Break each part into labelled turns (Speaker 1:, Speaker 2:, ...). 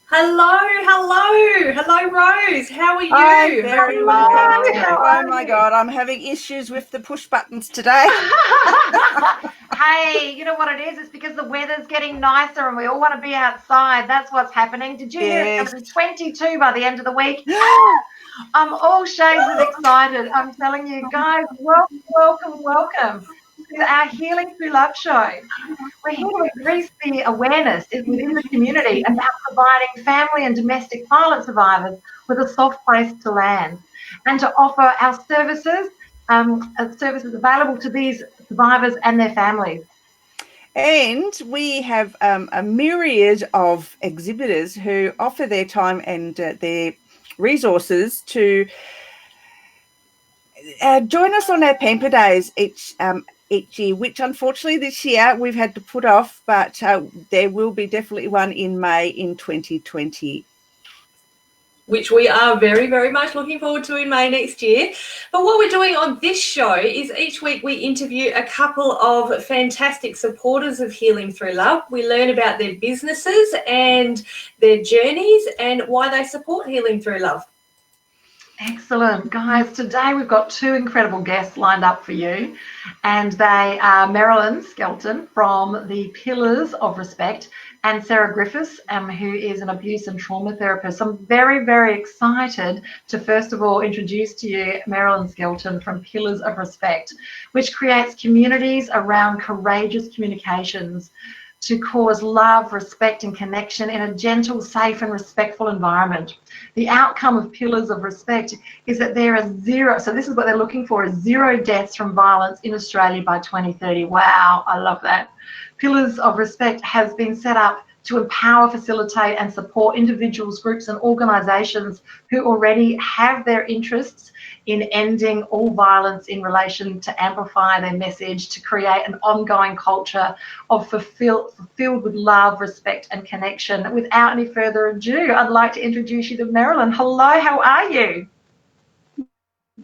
Speaker 1: Hello, Rose. How are you?
Speaker 2: I'm very well.
Speaker 1: Hello.
Speaker 2: Oh my God, I'm having issues with the push buttons today.
Speaker 3: Hey, you know what it is? It's because the weather's getting nicer and we all want to be outside. That's what's happening. Did you hear it's going to be 22 by the end of the week? I'm all shades of excited. I'm telling you guys, welcome to our Healing Through Love show. We're here to increase the awareness within the community about providing family and domestic violence survivors with a soft place to land and to offer our services available to these survivors and their families.
Speaker 2: And we have a myriad of exhibitors who offer their time and their resources to join us on our Pamper Days each year, which unfortunately this year we've had to put off, but there will be definitely one in May in 2020.
Speaker 1: Which we are very, very much looking forward to in May next year. But what we're doing on this show is each week we interview a couple of fantastic supporters of Healing Through Love. We learn about their businesses and their journeys and why they support Healing Through Love.
Speaker 3: Excellent. Guys, today we've got two incredible guests lined up for you, and they are Merilyn Skelton from the Pillars of Respect and Sarah Griffiths, who is an abuse and trauma therapist. So I'm very, very excited to first of all introduce to you Merilyn Skelton from Pillars of Respect, which creates communities around courageous communications to cause love, respect and connection in a gentle, safe and respectful environment. The outcome of Pillars of Respect is that there are zero, so this is what they're looking for, is 0 deaths from violence in Australia by 2030. Wow, I love that. Pillars of Respect has been set up to empower, facilitate and support individuals, groups and organisations who already have their interests in ending all violence in relation to amplify their message, to create an ongoing culture of fulfilled with love, respect and connection. Without any further ado, I'd like to introduce you to Merilyn. Hello, how are you?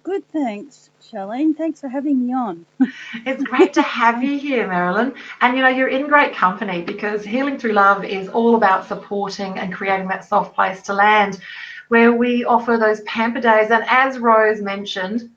Speaker 4: Good, thanks, Charlene. Thanks for having me on.
Speaker 3: It's great to have you here, Merilyn. And, you know, you're in great company because Healing Through Love is all about supporting and creating that soft place to land where we offer those Pamper Days. And as Rose mentioned,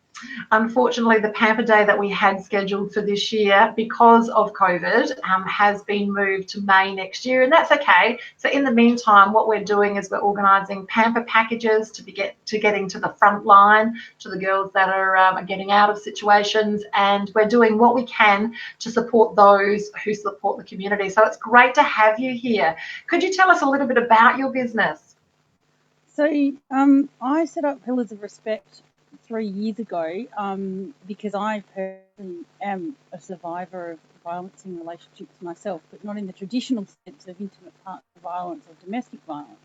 Speaker 3: unfortunately, the Pamper Day that we had scheduled for this year because of COVID has been moved to May next year, and that's okay. So in the meantime, what we're doing is we're organising Pamper packages to getting to the front line, to the girls that are getting out of situations, and we're doing what we can to support those who support the community. So it's great to have you here. Could you tell us a little bit about your business?
Speaker 4: So I set up Pillars of Respect 3 years ago because I personally am a survivor of violence in relationships myself, but not in the traditional sense of intimate partner violence or domestic violence.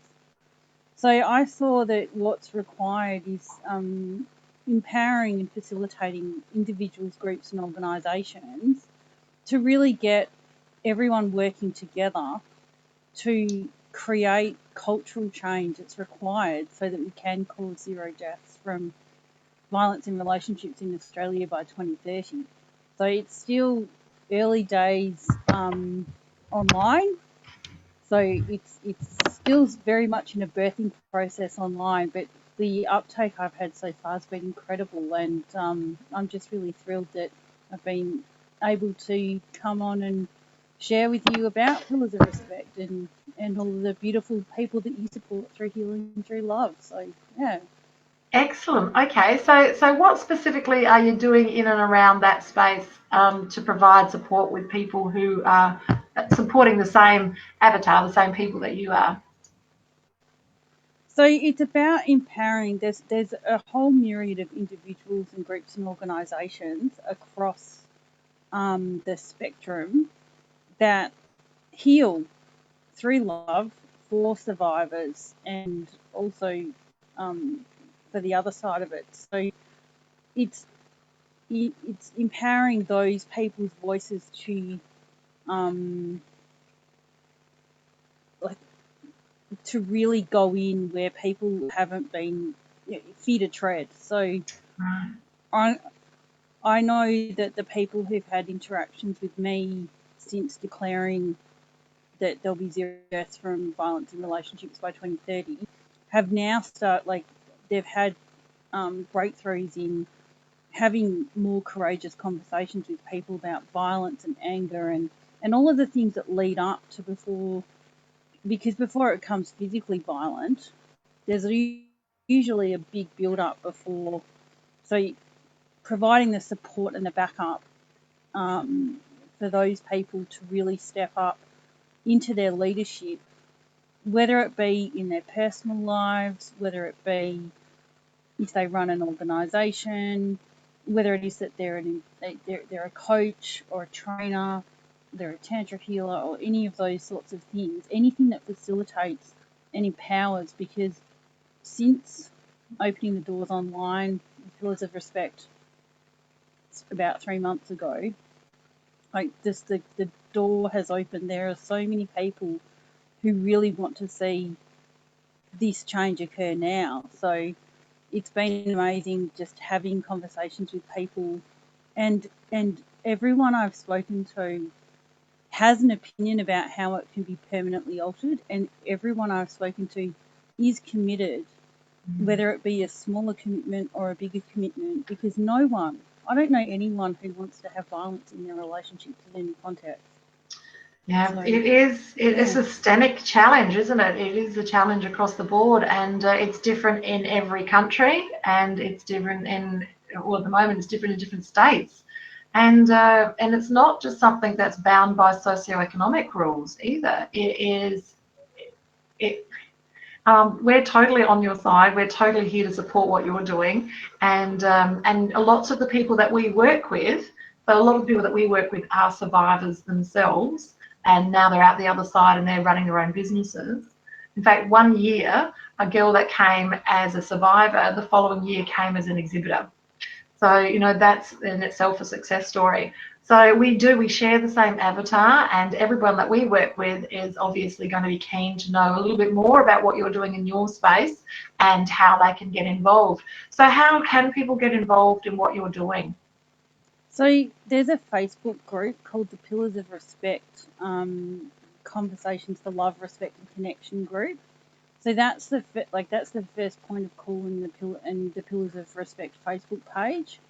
Speaker 4: So I saw that what's required is empowering and facilitating individuals, groups and organisations to really get everyone working together to create cultural change that's required so that we can cause 0 deaths from violence in relationships in Australia by 2030. So it's still early days online. So it's still very much in a birthing process online, but the uptake I've had so far has been incredible, and I'm just really thrilled that I've been able to come on and share with you about Pillars of Respect and all the beautiful people that you support through Healing Through Love. So, yeah.
Speaker 3: Excellent. Okay, so what specifically are you doing in and around that space to provide support with people who are supporting the same avatar, the same people that you are?
Speaker 4: So it's about empowering. There's a whole myriad of individuals and groups and organisations across the spectrum that heal through love for survivors and also for the other side of it. So it's empowering those people's voices to to really go in where people haven't been feet to tread. So I know that the people who've had interactions with me since declaring that there'll be 0 deaths from violence in relationships by 2030, have now they've had breakthroughs in having more courageous conversations with people about violence and anger and all of the things that lead up to because before it becomes physically violent, there's usually a big build-up before. So providing the support and the backup for those people to really step up into their leadership, whether it be in their personal lives, whether it be if they run an organisation, whether it is that they're a coach or a trainer, they're a tantra healer or any of those sorts of things, anything that facilitates and empowers, because since opening the doors online, Pillars of Respect, about 3 months ago, just the door has opened. There are so many people who really want to see this change occur now. So it's been amazing just having conversations with people, and everyone I've spoken to has an opinion about how it can be permanently altered, and everyone I've spoken to is committed, whether it be a smaller commitment or a bigger commitment, because I don't know anyone who wants to have violence in their relationships in any context.
Speaker 3: Yeah,
Speaker 4: So,
Speaker 3: it's a systemic challenge, isn't it? It is a challenge across the board, and it's different in every country, and it's different at the moment it's different in different states. And it's not just something that's bound by socioeconomic rules either. We're totally on your side. We're totally here to support what you're doing, and lots of the people that we work with, but a lot of people that we work with are survivors themselves, and now they're out the other side and they're running their own businesses. In fact, one year, a girl that came as a survivor, the following year came as an exhibitor. So, that's in itself a success story. So we share the same avatar, and everyone that we work with is obviously going to be keen to know a little bit more about what you're doing in your space and how they can get involved. So how can people get involved in what you're doing?
Speaker 4: So there's a Facebook group called the Pillars of Respect, Conversations for Love, Respect and Connection group. So that's the first point of call in the Pillars of Respect Facebook page.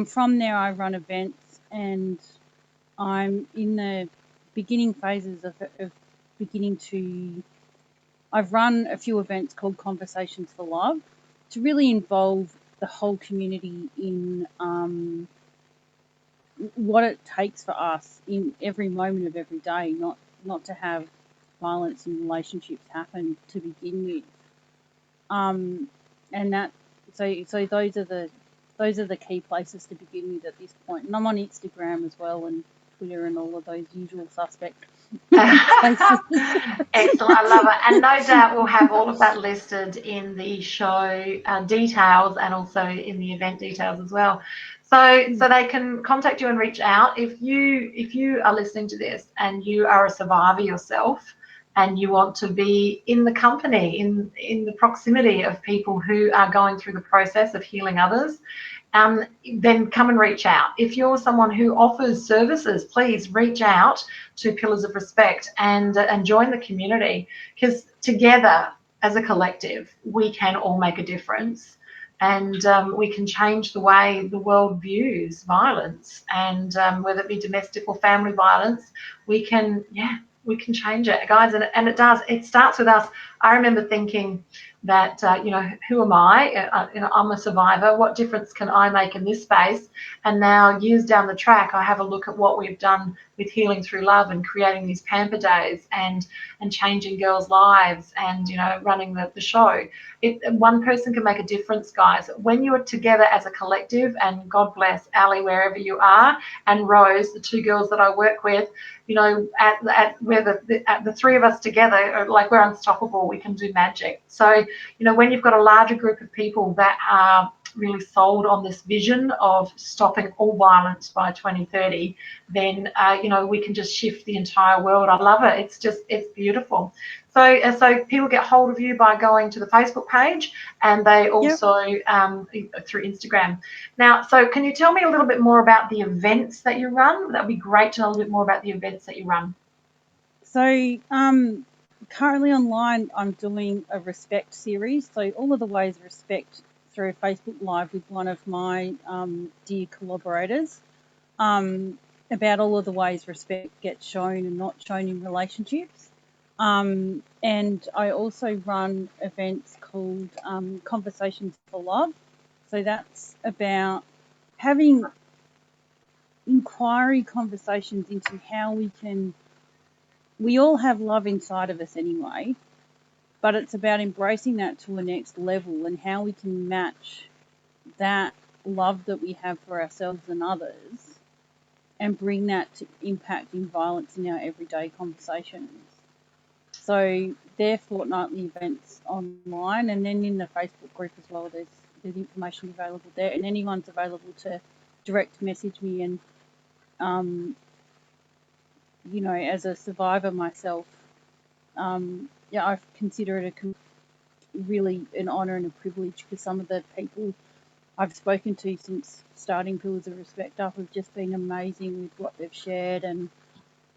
Speaker 4: From there, I run events, and I'm in the beginning phases of beginning to. I've run a few events called Conversations for Love to really involve the whole community in what it takes for us in every moment of every day, not to have violence in relationships happen to begin with. And that so those are the key places to begin with at this point. And I'm on Instagram as well, and Twitter and all of those usual suspect places.
Speaker 3: Excellent, I love it. And no doubt we'll have all of that listed in the show details, and also in the event details as well. So they can contact you and reach out. If you are listening to this and you are a survivor yourself, and you want to be in the company, in the proximity of people who are going through the process of healing others, then come and reach out. If you're someone who offers services, please reach out to Pillars of Respect and join the community, because together as a collective we can all make a difference, and we can change the way the world views violence, and whether it be domestic or family violence, we can change it, guys, and it does. It starts with us. I remember thinking that, who am I? I'm a survivor. What difference can I make in this space? And now, years down the track, I have a look at what we've done with Healing Through Love and creating these pamper days and changing girls' lives and, running the show. One person can make a difference, guys. When you're together as a collective, and God bless Ali wherever you are, and Rose, the two girls that I work with, at the three of us together, like, we're unstoppable. We can do magic. So, when you've got a larger group of people that are really sold on this vision of stopping all violence by 2030, then we can just shift the entire world. I love it. It's beautiful. So people get hold of you by going to the Facebook page, and they also through Instagram. Now, so can you tell me a little bit more about the events that you run? That would be great to know a little bit more about the events that you run.
Speaker 4: So currently online, I'm doing a respect series. So all of the ways of respect through Facebook Live with one of my dear collaborators, about all of the ways respect gets shown and not shown in relationships. And I also run events called Conversations for Love. So that's about having inquiry conversations into how we all have love inside of us anyway, but it's about embracing that to a next level and how we can match that love that we have for ourselves and others and bring that to impacting violence in our everyday conversations. So they're fortnightly events online, and then in the Facebook group as well, there's information available there, and anyone's available to direct message me. And you know, as a survivor myself, yeah, I consider it really an honour and a privilege, because some of the people I've spoken to since starting Pillars of Respect up have just been amazing with what they've shared, and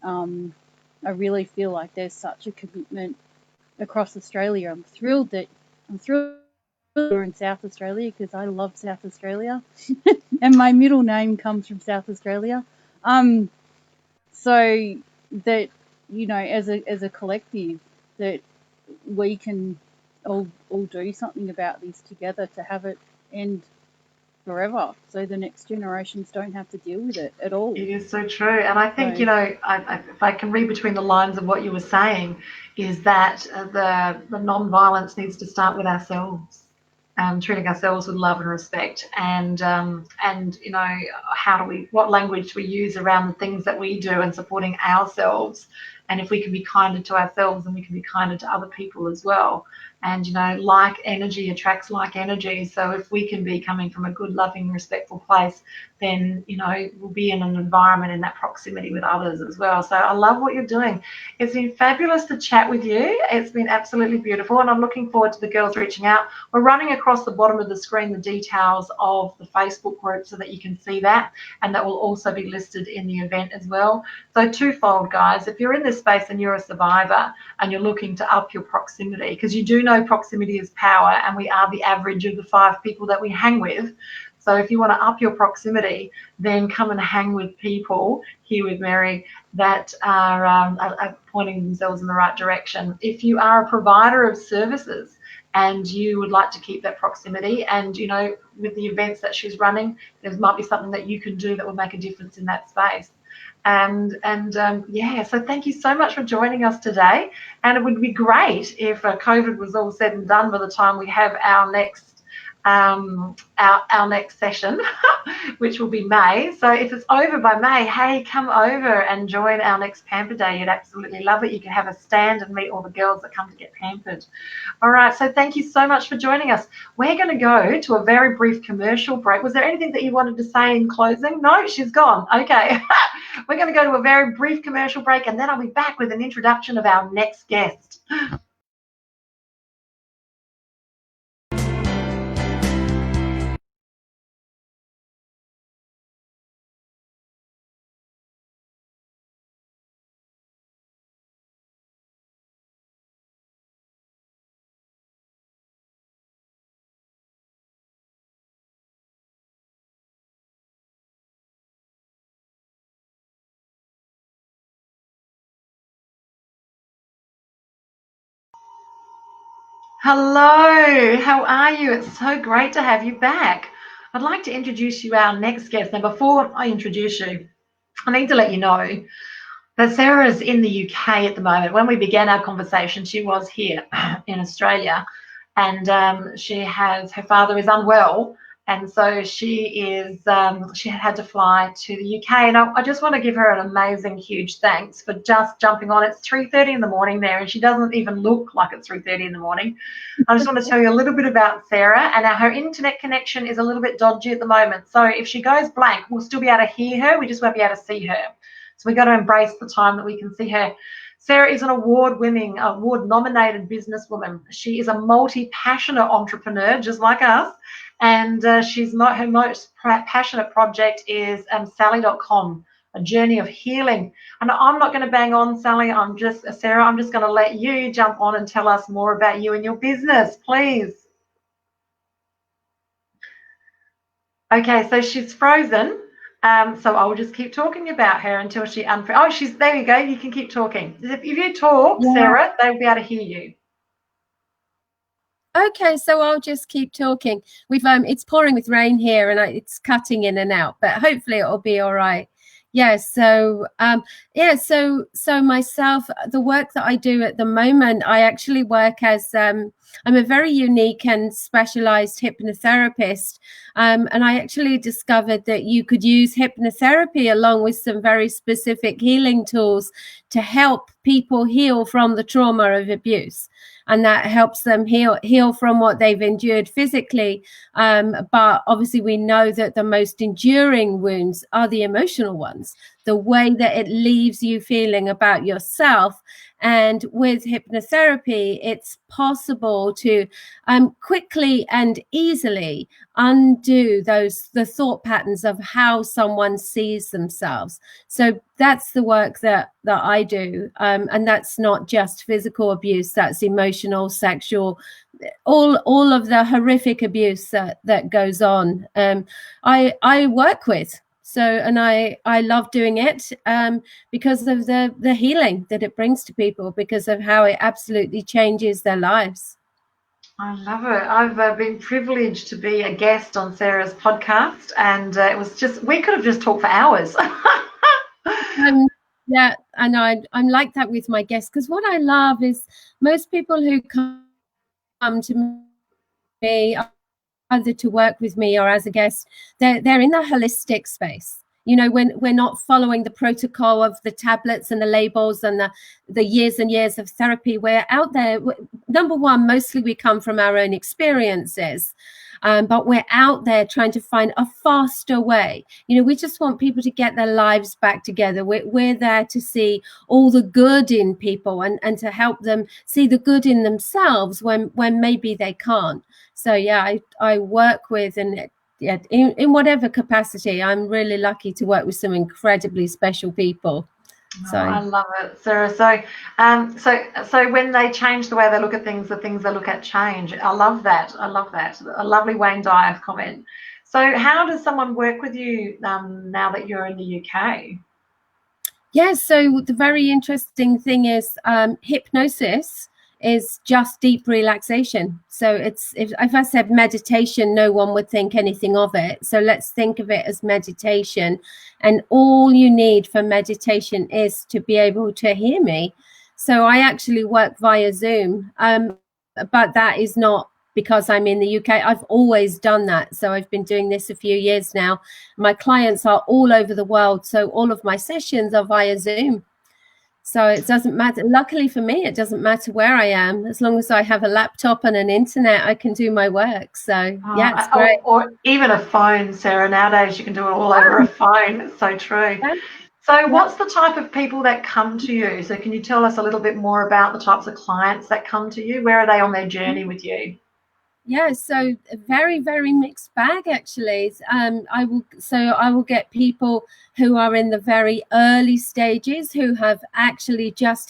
Speaker 4: I really feel like there's such a commitment across Australia. I'm thrilled we're in South Australia, because I love South Australia and my middle name comes from South Australia. So that, you know, as a collective, that we can all do something about this together to have it end forever, so the next generations don't have to deal with it at all.
Speaker 3: It is so true. And I think, you know, if I can read between the lines of what you were saying, is that the non-violence needs to start with ourselves, treating ourselves with love and respect, and you know, what language we use around the things that we do and supporting ourselves. And if we can be kinder to ourselves, then we can be kinder to other people as well. And, you know, like energy attracts like energy. So if we can be coming from a good, loving, respectful place, then, you know, we'll be in an environment in that proximity with others as well. So I love what you're doing. It's been fabulous to chat with you. It's been absolutely beautiful. And I'm looking forward to the girls reaching out. We're running across the bottom of the screen the details of the Facebook group so that you can see that. And that will also be listed in the event as well. So twofold, guys. If you're in this space and you're a survivor and you're looking to up your proximity, because you do know proximity is power, and we are the average of the 5 people that we hang with. So if you want to up your proximity, then come and hang with people here with Mary that are pointing themselves in the right direction. If you are a provider of services and you would like to keep that proximity, and, you know, with the events that she's running, there might be something that you can do that will make a difference in that space. Yeah, so thank you so much for joining us today. And it would be great if COVID was all said and done by the time we have our next session, which will be May. So if it's over by May, hey, come over and join our next Pamper Day. You'd absolutely love it. You can have a stand and meet all the girls that come to get pampered. All right, so thank you so much for joining us. We're going to go to a very brief commercial break. Was there anything that you wanted to say in closing? No, she's gone. Okay. We're going to go to a very brief commercial break, and then I'll be back with an introduction of our next guest. Hello, how are you? It's so great to have you back. I'd like to introduce you our next guest. Now, before I introduce you, I need to let you know that Sarah's in the UK at the moment. When we began our conversation, she was here in Australia, and her father is unwell, and so she had to fly to the UK. And I just want to give her an amazing, huge thanks for just jumping on. It's 3:30 in the morning there, and she doesn't even look like it's 3:30 in the morning. I just want to tell you a little bit about Sarah, and her internet connection is a little bit dodgy at the moment. So if she goes blank, we'll still be able to hear her. We just won't be able to see her. So we've got to embrace the time that we can see her. Sarah is an award-winning, award-nominated businesswoman. She is a multi-passionate entrepreneur, just like us, and her most passionate project is Sally.com, a journey of healing. And I'm not going to bang on, Sally. Sarah, I'm just going to let you jump on and tell us more about you and your business, please. Okay, so she's frozen. So I'll just keep talking about her until she oh, she's there. You go. You can keep talking. If you talk,
Speaker 5: Yeah.
Speaker 3: Sarah, they'll be able to hear you.
Speaker 5: Okay, so I'll just keep talking. We've it's pouring with rain here, and it's cutting in and out, but hopefully it'll be all right. Yeah. So so myself, the work that I do at the moment, I actually work as I'm a very unique and specialized hypnotherapist, and I actually discovered that you could use hypnotherapy along with some very specific healing tools to help people heal from the trauma of abuse. And that helps them heal from what they've endured physically. But obviously we know that the most enduring wounds are the emotional ones, the way that it leaves you feeling about yourself. And with hypnotherapy, it's possible to quickly and easily undo the thought patterns of how someone sees themselves. So that's the work that I do, and that's not just physical abuse, that's emotional, sexual, all of the horrific abuse that goes on. I work with. So, and I love doing it because of the healing that it brings to people, because of how it absolutely changes their lives.
Speaker 3: I love it. I've been privileged to be a guest on Sarah's podcast, and it was just, we could have just talked for hours.
Speaker 5: Yeah, and I'm like that with my guests, because what I love is most people who come to me either to work with me or as a guest, they're in the holistic space. You know, when we're not following the protocol of the tablets and the labels and the years and years of therapy, we're out there. Number one, mostly we come from our own experiences, but we're out there trying to find a faster way. You know, we just want people to get their lives back together. We're there to see all the good in people and to help them see the good in themselves when maybe they can't. So yeah, I work with, and yeah, in whatever capacity, I'm really lucky to work with some incredibly special people. So
Speaker 3: I love it, Sarah. So when they change the way they look at things, the things they look at change. I love that. I love that. A lovely Wayne Dyer comment. So how does someone work with you now that you're in the UK?
Speaker 5: Yeah, so the very interesting thing is hypnosis is just deep relaxation. So it's, if I said meditation, no one would think anything of it. So let's think of it as meditation. And all you need for meditation is to be able to hear me. So I actually work via Zoom, but that is not because I'm in the UK. I've always done that. So I've been doing this a few years now. My clients are all over the world. So all of my sessions are via Zoom. So it doesn't matter. Luckily for me, it doesn't matter where I am. As long as I have a laptop and an internet, I can do my work. So yeah, it's great.
Speaker 3: Or even a phone, Sarah. Nowadays, you can do it all over a phone. It's so true.
Speaker 5: Yeah.
Speaker 3: So what's the type of people that come to you? So can you tell us a little bit more about the types of clients that come to you? Where are they on their journey with you?
Speaker 5: Yeah, so a very, very mixed bag, actually. I will get people who are in the very early stages, who have actually just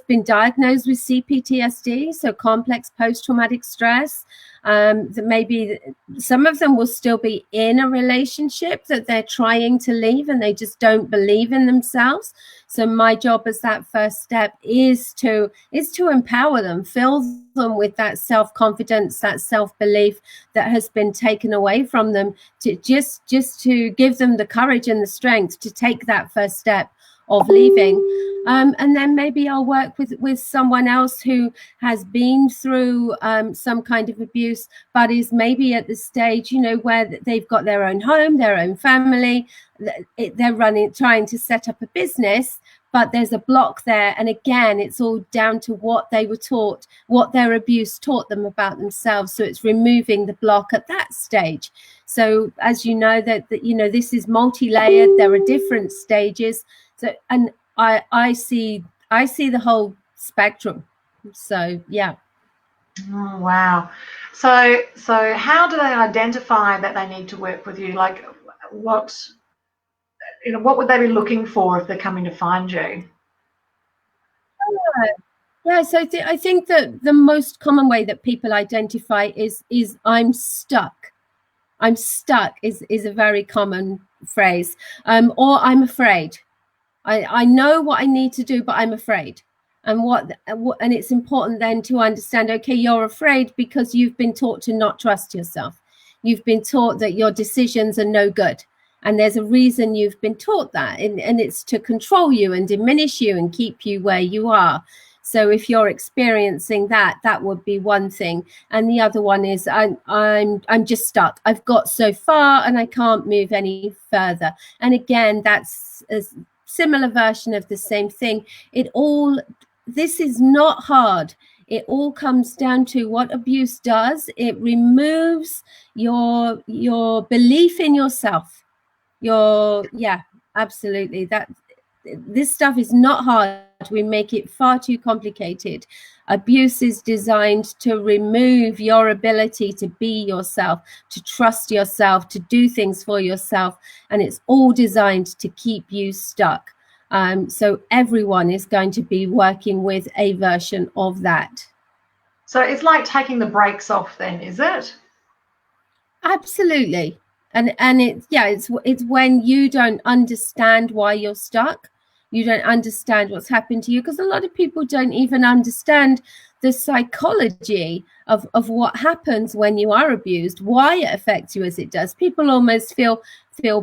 Speaker 5: been diagnosed with CPTSD, so complex post-traumatic stress. That maybe some of them will still be in a relationship that they're trying to leave and they just don't believe in themselves. So my job as that first step is to empower them, fill them with that self-confidence, that self-belief that has been taken away from them, to just to give them the courage and the strength to take that first step of leaving. And then maybe I'll work with someone else who has been through some kind of abuse, but is maybe at the stage, you know, where they've got their own home, their own family, they're trying to set up a business, but there's a block there. And again, it's all down to what they were taught, what their abuse taught them about themselves. So it's removing the block at that stage. So as you know, that you know, this is multi-layered. There are different stages. So, and I see the whole spectrum. So yeah.
Speaker 3: Oh, wow. So how do they identify that they need to work with you? Like, what what would they be looking for if they're coming to find you?
Speaker 5: Yeah, so I think that the most common way that people identify is I'm stuck. I'm stuck is a very common phrase, or I'm afraid. I know what I need to do, but I'm afraid. And and it's important then to understand, okay, you're afraid because you've been taught to not trust yourself. You've been taught that your decisions are no good. And there's a reason you've been taught that. And it's to control you and diminish you and keep you where you are. So if you're experiencing that, that would be one thing. And the other one is I'm just stuck. I've got so far and I can't move any further. And again, that's a similar version of the same thing. This is not hard. It all comes down to what abuse does. It removes your belief in yourself. Yeah, absolutely. This stuff is not hard. We make it far too complicated. Abuse is designed to remove your ability to be yourself, to trust yourself, to do things for yourself, and it's all designed to keep you stuck. So everyone is going to be working with a version of that.
Speaker 3: So it's like taking the brakes off then, is it?
Speaker 5: Absolutely. And it's when you don't understand why you're stuck. You don't understand what's happened to you, because a lot of people don't even understand the psychology of what happens when you are abused, why it affects you as it does. People almost feel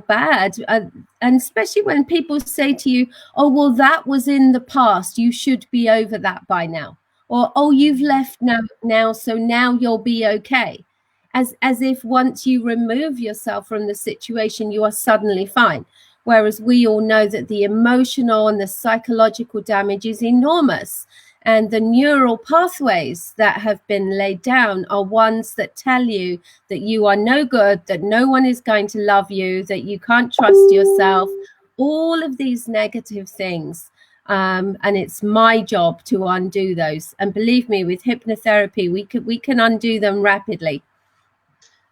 Speaker 5: bad, and especially when people say to you, oh, well, that was in the past, you should be over that by now, or oh, you've left now, so now you'll be okay, as if once you remove yourself from the situation, you are suddenly fine. Whereas we all know that the emotional and the psychological damage is enormous. And the neural pathways that have been laid down are ones that tell you that you are no good, that no one is going to love you, that you can't trust yourself, all of these negative things. And it's my job to undo those. And believe me, with hypnotherapy, we can undo them rapidly.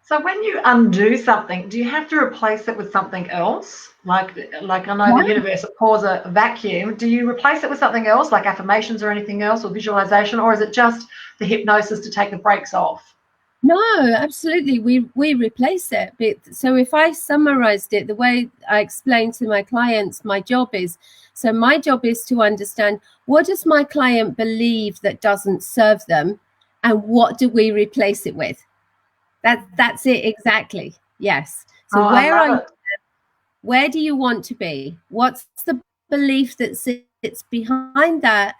Speaker 3: So when you undo something, do you have to replace it with something else? Like I know the universe pours a vacuum. Do you replace it with something else, like affirmations or anything else, or visualization, or is it just the hypnosis to take the brakes off?
Speaker 5: No, absolutely. We replace it. So if I summarized it, the way I explain to my clients, my job is to understand, what does my client believe that doesn't serve them, and what do we replace it with? That's it exactly. Yes. So where do you want to be? What's the belief that sits behind that?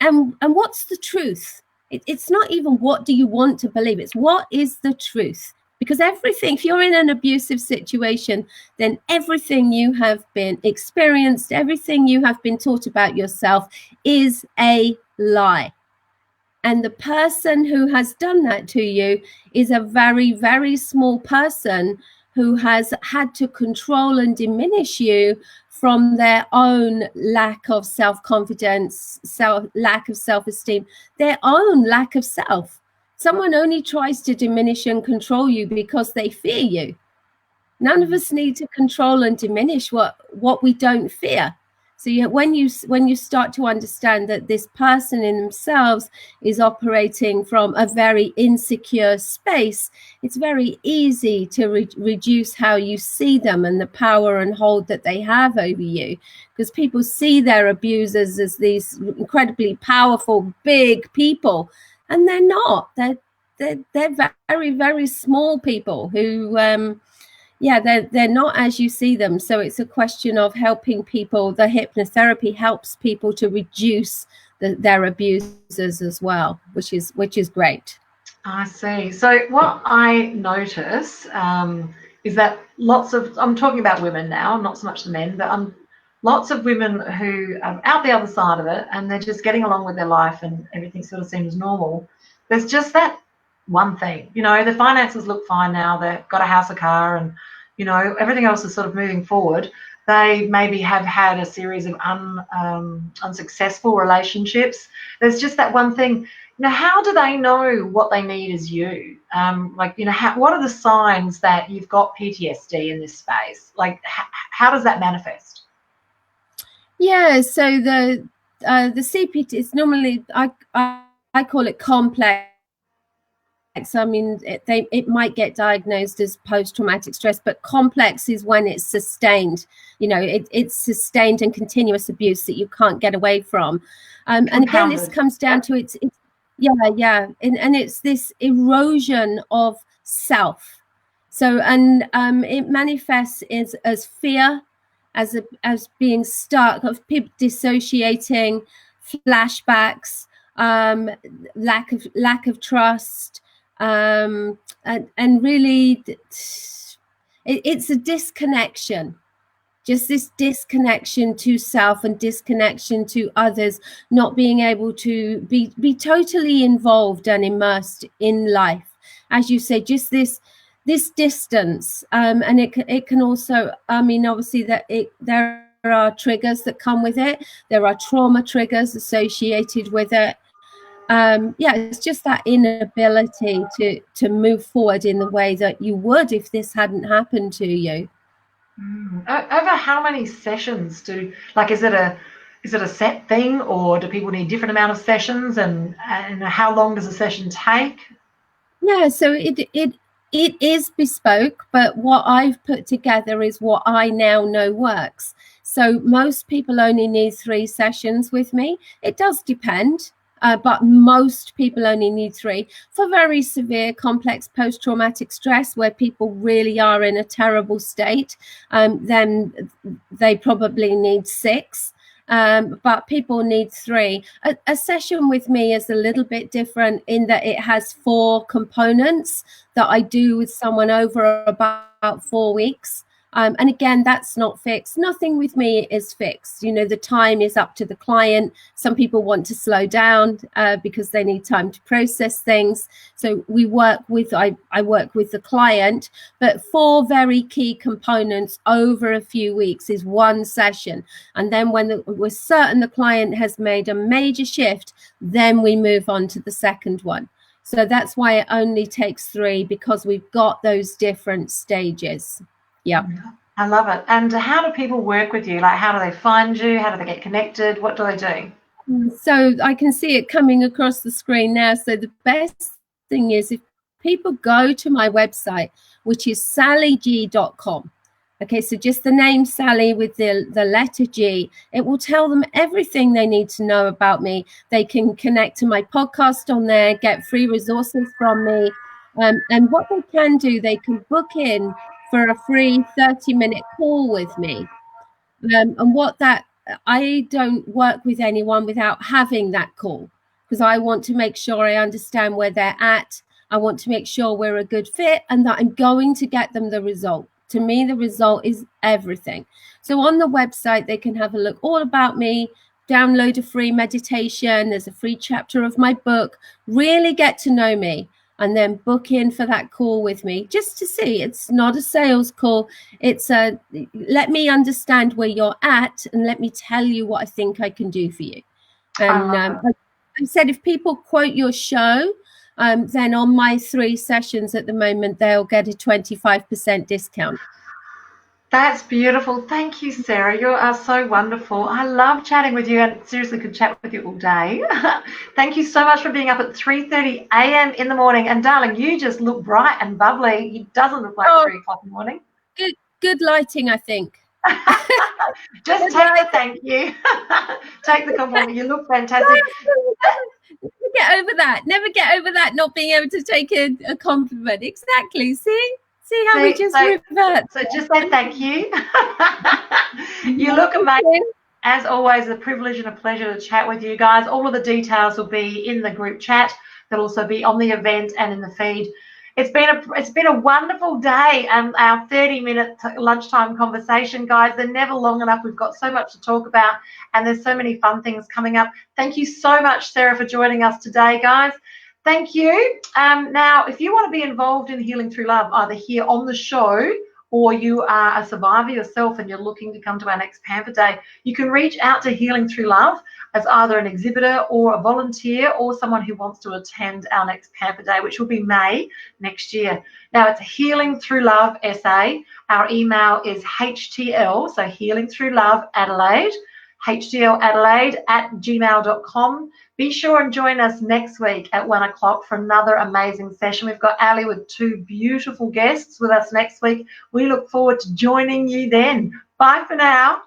Speaker 5: And what's the truth? It's not even what do you want to believe, it's what is the truth. Because everything, if you're in an abusive situation, then everything you have been experienced, everything you have been taught about yourself is a lie. And the person who has done that to you is a very, very small person who has had to control and diminish you from their own lack of self-confidence, lack of self-esteem, their own lack of self. Someone only tries to diminish and control you because they fear you. None of us need to control and diminish what we don't fear. So when you start to understand that this person in themselves is operating from a very insecure space, it's very easy to reduce how you see them and the power and hold that they have over you, because people see their abusers as these incredibly powerful, big people, and they're not. They're very, very small people who they're not as you see them. So it's a question of helping people. The hypnotherapy helps people to reduce their abusers as well, which is great.
Speaker 3: I see. So what I notice is that I'm talking about women now, not so much the men, but lots of women who are out the other side of it, and they're just getting along with their life and everything sort of seems normal. There's just that one thing, the finances look fine now, they've got a house, a car, and everything else is sort of moving forward, they maybe have had a series of unsuccessful relationships. There's just that one thing. How do they know what they need is you? What are the signs that you've got PTSD in this space? Like, how does that manifest?
Speaker 5: Yeah, so the CPT is normally, I call it complex. I mean, it might get diagnosed as post-traumatic stress, but complex is when it's sustained. It's sustained and continuous abuse that you can't get away from. And again, this comes down to it's and it's this erosion of self. So, and it manifests as fear, as being stuck, of people dissociating, flashbacks, lack of trust. And really it's a disconnection, just this disconnection to self and disconnection to others, not being able to be totally involved and immersed in life, as you say, just this distance. And it can also, I mean, obviously there are triggers that come with it. There are trauma triggers associated with it. It's just that inability to move forward in the way that you would if this hadn't happened to you.
Speaker 3: Over how many sessions is it a set thing, or do people need different amount of sessions, and how long does a session take?
Speaker 5: Yeah, so it is bespoke, but what I've put together is what I now know works. So most people only need 3 sessions with me. It does depend. But most people only need 3. For very severe, complex post-traumatic stress, where people really are in a terrible state, then they probably need 6. But people need 3. A session with me is a little bit different in that it has 4 components that I do with someone over about 4 weeks. And again, that's not fixed. Nothing with me is fixed. The time is up to the client. Some people want to slow down because they need time to process things. So I work with the client, but 4 very key components over a few weeks is 1 session. And then when we're certain the client has made a major shift, then we move on to the second one. So that's why it only takes 3, because we've got those different stages. Yeah,
Speaker 3: I love it. And how do people work with you? Like, how do they find you? How do they get connected? What do they do?
Speaker 5: So I can see it coming across the screen now. So the best thing is if people go to my website, which is sallyg.com. Okay, so just the name Sally with the letter G, it will tell them everything they need to know about me. They can connect to my podcast on there, get free resources from me. And what they can do, they can book in for a free 30-minute call with me. I don't work with anyone without having that call, because I want to make sure I understand where they're at. I want to make sure we're a good fit and that I'm going to get them the result. To me, the result is everything. So on the website, they can have a look all about me, download a free meditation. There's a free chapter of my book, really get to know me, and then book in for that call with me, just to see. It's not a sales call. It's let me understand where you're at and let me tell you what I think I can do for you. And I said, if people quote your show, then on my 3 sessions at the moment, they'll get a 25% discount.
Speaker 3: That's beautiful. Thank you, Sarah. You are so wonderful. I love chatting with you, and seriously could chat with you all day. Thank you so much for being up at 3:30 a.m. in the morning. And darling, you just look bright and bubbly. It doesn't look like 3 o'clock in the morning.
Speaker 5: Good lighting, I think.
Speaker 3: Just take the thank you. Take the compliment. You look fantastic.
Speaker 5: Never get over that not being able to take a compliment. Exactly. See how we just revert.
Speaker 3: So just say thank you. You look amazing. As always, a privilege and a pleasure to chat with you guys. All of the details will be in the group chat. They'll also be on the event and in the feed. It's been a wonderful day, and our 30-minute lunchtime conversation, guys. They're never long enough. We've got so much to talk about, and there's so many fun things coming up. Thank you so much, Sarah, for joining us today, guys. Thank you. Now, if you want to be involved in Healing Through Love, either here on the show or you are a survivor yourself and you're looking to come to our next Pamper Day, you can reach out to Healing Through Love as either an exhibitor or a volunteer or someone who wants to attend our next Pamper Day, which will be May next year. Now, it's Healing Through Love SA. Our email is HTL, so Healing Through Love Adelaide, HTLAdelaide@gmail.com. Be sure and join us next week at 1 o'clock for another amazing session. We've got Ali with 2 beautiful guests with us next week. We look forward to joining you then. Bye for now.